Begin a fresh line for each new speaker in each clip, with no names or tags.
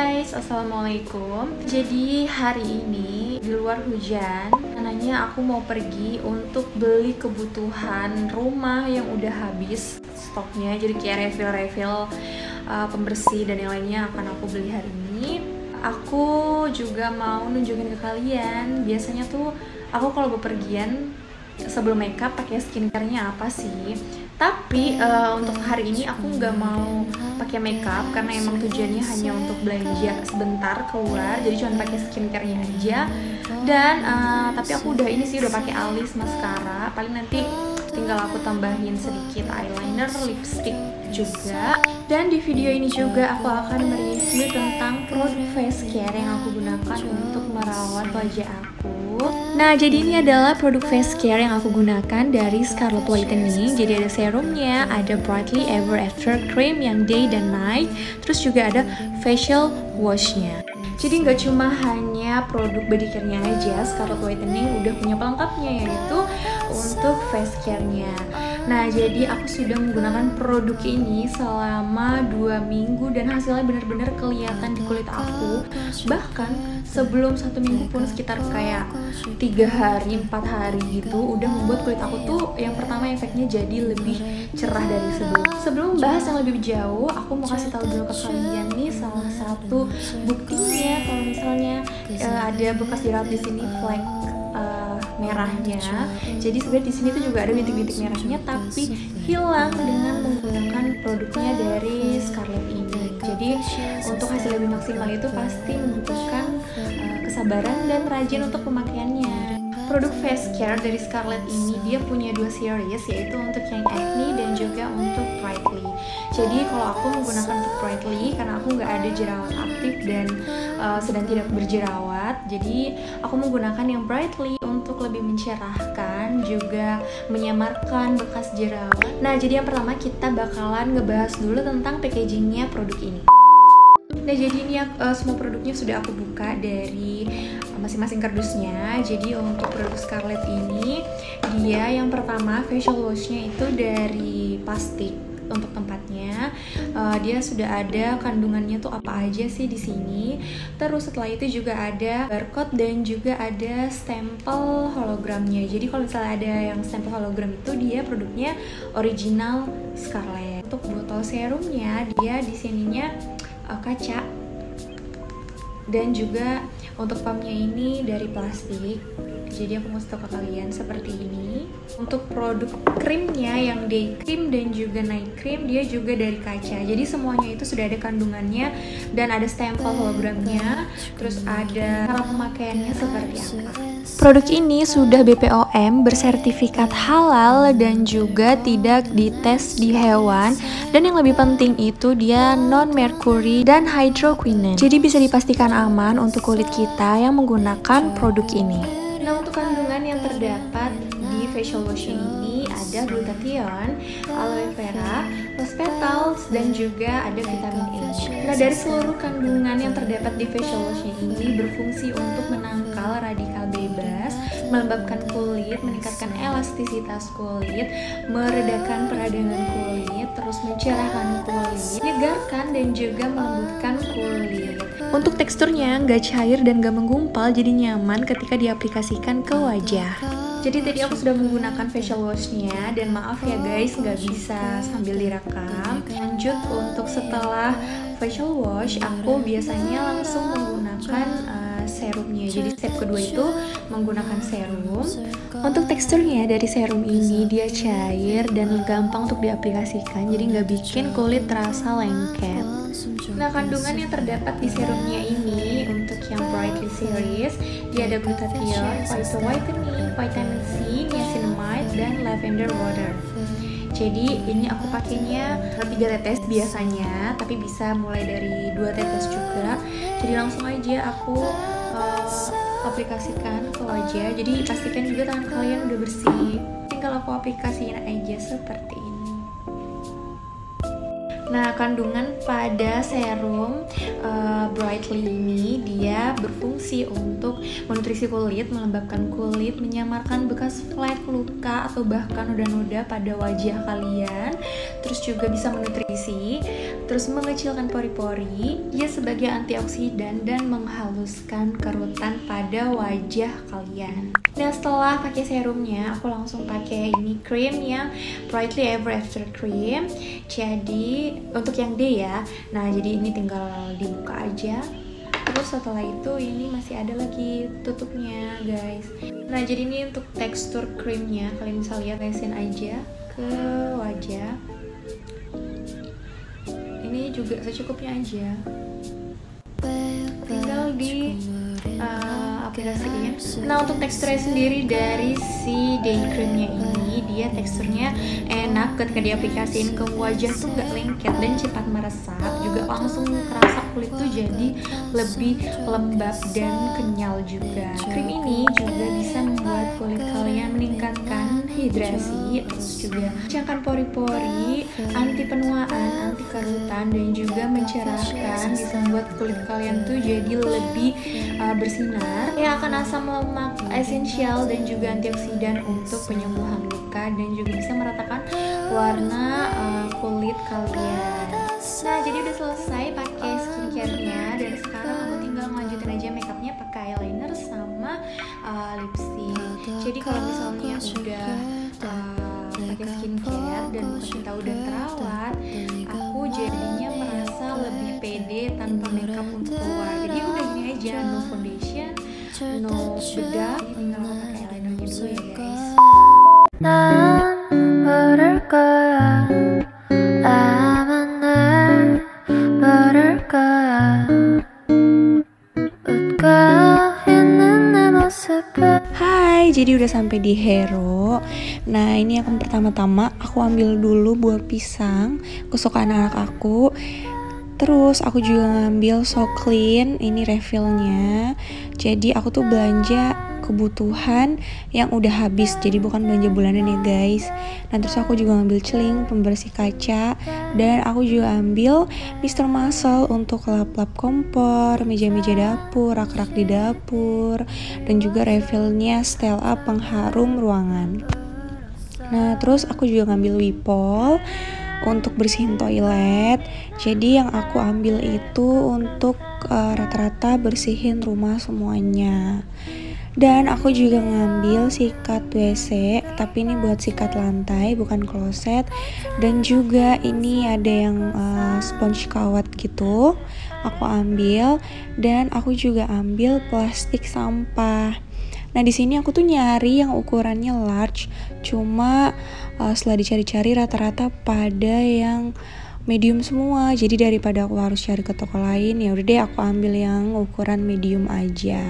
guys, assalamualaikum. Jadi hari ini di luar hujan, karena aku mau pergi untuk beli kebutuhan rumah yang udah habis stoknya. Jadi kayak refill pembersih dan yang lainnya akan aku beli hari ini. Aku juga mau nunjukin ke kalian, biasanya tuh aku kalau bepergian sebelum makeup pakai skincare-nya apa sih. Tapi untuk hari ini aku nggak mau pakai makeup karena emang tujuannya hanya untuk belanja sebentar keluar, jadi cuma pakai skincare-nya aja. Dan tapi aku udah udah pakai alis, maskara, paling nanti tinggal aku tambahin sedikit eyeliner, lipstick juga. Dan di video ini juga aku akan mereview tentang produk face care yang aku gunakan untuk merawat wajah aku. Nah, jadi ini adalah produk face care yang aku gunakan dari Scarlett Whitening. Jadi ada serumnya, ada Brightly Ever After Cream yang day dan night, terus juga ada facial washnya. Jadi nggak cuma hanya produk body care-nya aja, Scarlett Whitening udah punya pelengkapnya, yaitu untuk face care-nya. Nah, jadi aku sudah menggunakan produk ini selama 2 minggu dan hasilnya benar-benar kelihatan di kulit aku. Bahkan sebelum 1 minggu pun, sekitar kayak 3 hari, 4 hari gitu, udah membuat kulit aku tuh yang pertama efeknya jadi lebih cerah dari sebelum. Sebelum bahas yang lebih jauh, aku mau kasih tahu dulu ke kalian nih salah satu buktinya kalau misalnya ada bekas jerawat di sini, flek merahnya. Jadi sebenarnya di sini tuh juga ada bintik-bintik merahnya, tapi hilang dengan menggunakan produknya dari Scarlett ini. Jadi untuk hasil lebih maksimal itu pasti membutuhkan kesabaran dan rajin untuk pemakaiannya. Produk face care dari Scarlett ini dia punya 2 series, yaitu untuk yang acne dan juga untuk brightly. Jadi kalau aku menggunakan untuk brightly karena aku nggak ada jerawat aktif dan sedang tidak berjerawat, jadi aku menggunakan yang brightly untuk lebih mencerahkan juga menyamarkan bekas jerawat. Nah, jadi yang pertama kita bakalan ngebahas dulu tentang packagingnya produk ini. Nah, jadi ini semua produknya sudah aku buka dari masing-masing kardusnya. Jadi untuk produk Scarlett ini, dia yang pertama facial washnya itu dari plastik untuk tempatnya. Dia sudah ada kandungannya tuh apa aja sih di sini. Terus setelah itu juga ada barcode dan juga ada stempel hologramnya. Jadi kalau misalnya ada yang stempel hologram itu dia produknya original Scarlett. Untuk botol serumnya dia di sininya kaca, dan juga untuk pumpnya ini dari plastik. Jadi aku mau tahu ke kalian seperti ini. Untuk produk krimnya yang day cream dan juga night cream dia juga dari kaca. Jadi semuanya itu sudah ada kandungannya dan ada stempel hologramnya. Terus ada cara pemakaiannya seperti apa. Produk ini sudah BPOM, bersertifikat halal dan juga tidak dites di hewan. Dan yang lebih penting itu dia non-mercury dan hydroquinone. Jadi bisa dipastikan aman untuk kulit kita yang menggunakan produk ini. Nah, untuk kandungan yang terdapat di facial wash ini ada glutathione, aloe vera, rose petals, dan juga ada vitamin A. Nah, dari seluruh kandungan yang terdapat di facial wash ini berfungsi untuk menangkal radikal bebas, melembabkan kulit, meningkatkan elastisitas kulit, meredakan peradangan kulit, terus mencerahkan kulit, menyegarkan dan juga melembutkan kulit. Untuk teksturnya nggak cair dan nggak menggumpal, jadi nyaman ketika diaplikasikan ke wajah. Jadi tadi aku sudah menggunakan facial washnya, dan maaf ya guys nggak bisa sambil direkam. Lanjut untuk setelah facial wash, aku biasanya langsung menggunakan serumnya. Jadi step kedua itu menggunakan serum. Untuk teksturnya dari serum ini dia cair dan gampang untuk diaplikasikan, jadi nggak bikin kulit terasa lengket. Nah, kandungan yang terdapat di serumnya ini untuk yang Brightly series, dia ada glutathione, whitening, vitamin C, niacinamide, dan lavender water. Jadi ini aku pakainya 3 tetes biasanya, tapi bisa mulai dari 2 tetes juga. Jadi langsung aja aku aplikasikan ke wajah. Jadi pastikan juga tangan kalian udah bersih. Tinggal aku aplikasiin aja seperti ini. Nah, kandungan pada serum Whiteley ini dia berfungsi untuk menutrisi kulit, melembabkan kulit, menyamarkan bekas flek, luka, atau bahkan noda-noda pada wajah kalian. Terus juga bisa menutrisi, terus mengecilkan pori-pori, dia sebagai antioksidan dan menghaluskan kerutan pada wajah kalian. Nah, setelah pakai serumnya, aku langsung pakai ini krim yang Brightly Ever After Cream. Jadi untuk yang D ya. Nah, jadi ini tinggal dibuka aja. Terus setelah itu ini masih ada lagi tutupnya, guys. Nah, jadi ini untuk tekstur krimnya, kalian bisa lihat, lesin aja ke wajah. Ini juga secukupnya aja. Tinggal di aplikasiin. Nah, untuk teksturnya sendiri dari si day creamnya ini, dia teksturnya enak ketika diaplikasiin ke wajah tuh nggak lengket dan cepat meresap, juga langsung terasa kulit tuh jadi lebih lembab dan kenyal juga. Krim ini juga bisa membuat kulit kalian meningkatkan hidrasi, terus juga mengencangkan pori-pori, anti penuaan, anti kerutan, dan juga mencerahkan, bisa membuat kulit kalian tuh jadi lebih bersinar. Ya, akan asam lemak esensial dan juga antioksidan untuk penyembuhan luka, dan juga bisa meratakan warna kulit kalian. Nah, jadi udah selesai pakai skincare-nya, dan sekarang aku tinggal lanjutin aja makeupnya pakai eyeliner sama lipstick. Jadi kalau misalnya udah pakai skincare dan kita udah terawat, aku jadinya merasa lebih pede tanpa makeup untuk keluar. Jadi udah gini aja, no foundation, no bedak, tinggal pakai eyelinernya dulu ya, guys. Hai, jadi udah sampai di Hero. Nah, ini yang pertama-tama aku ambil dulu buah pisang kesukaan anak aku. Terus aku juga ngambil So Clean, ini refillnya. Jadi aku tuh belanja kebutuhan yang udah habis, jadi bukan belanja bulanan ya, guys. Nah, terus aku juga ngambil celing pembersih kaca, dan aku juga ambil Mr. Muscle untuk lap-lap kompor, meja-meja dapur, rak-rak di dapur, dan juga refillnya Stella pengharum ruangan. Nah, terus aku juga ngambil Wipol untuk bersihin toilet. Jadi yang aku ambil itu untuk rata-rata bersihin rumah semuanya. Dan aku juga ngambil sikat WC, tapi ini buat sikat lantai, bukan kloset. Dan juga ini ada yang sponge kawat gitu, aku ambil. Dan aku juga ambil plastik sampah. Nah, di sini aku tuh nyari yang ukurannya large, cuma setelah dicari-cari rata-rata pada yang medium semua. Jadi daripada aku harus cari ke toko lain, ya udah deh aku ambil yang ukuran medium aja.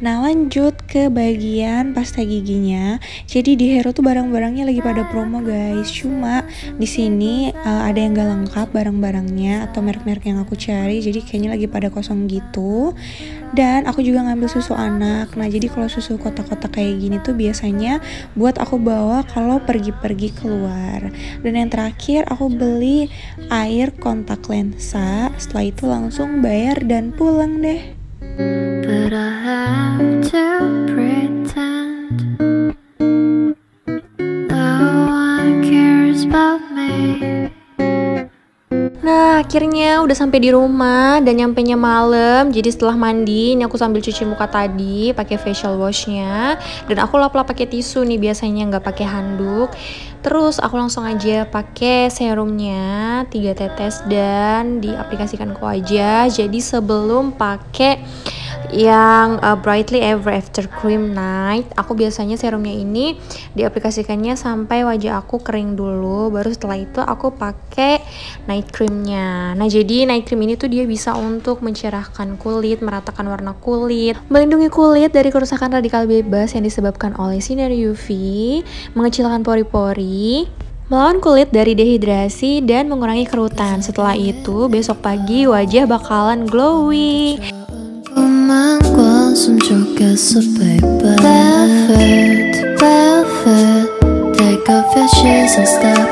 Nah, lanjut ke bagian pasta giginya. Jadi di Hero tuh barang-barangnya lagi pada promo, guys. Cuma di sini ada yang gak lengkap barang-barangnya atau merek-merek yang aku cari. Jadi kayaknya lagi pada kosong gitu. Dan aku juga ngambil susu anak. Nah, jadi kalau susu kotak-kotak kayak gini tuh biasanya buat aku bawa kalau pergi-pergi keluar. Dan yang terakhir aku beli air kontak lensa. Setelah itu langsung bayar dan pulang deh. But I have to pretend no one cares about me. Nah, akhirnya udah sampai di rumah dan nyampenya malam. Jadi setelah mandi, ini aku sambil cuci muka tadi pakai facial washnya, dan aku lap-lap pakai tisu nih, biasanya nggak pakai handuk. Terus aku langsung aja pakai serumnya 3 tetes dan diaplikasikan ke wajah. Jadi sebelum pakai yang Brightly Ever After Cream Night, aku biasanya serumnya ini diaplikasikannya sampai wajah aku kering dulu, baru setelah itu aku pakai night creamnya. Nah, jadi night cream ini tuh dia bisa untuk mencerahkan kulit, meratakan warna kulit, melindungi kulit dari kerusakan radikal bebas yang disebabkan oleh sinar UV, mengecilkan pori-pori, melawan kulit dari dehidrasi, dan mengurangi kerutan. Setelah itu besok pagi wajah bakalan glowing. Perfect, perfect. Take off your shoes and step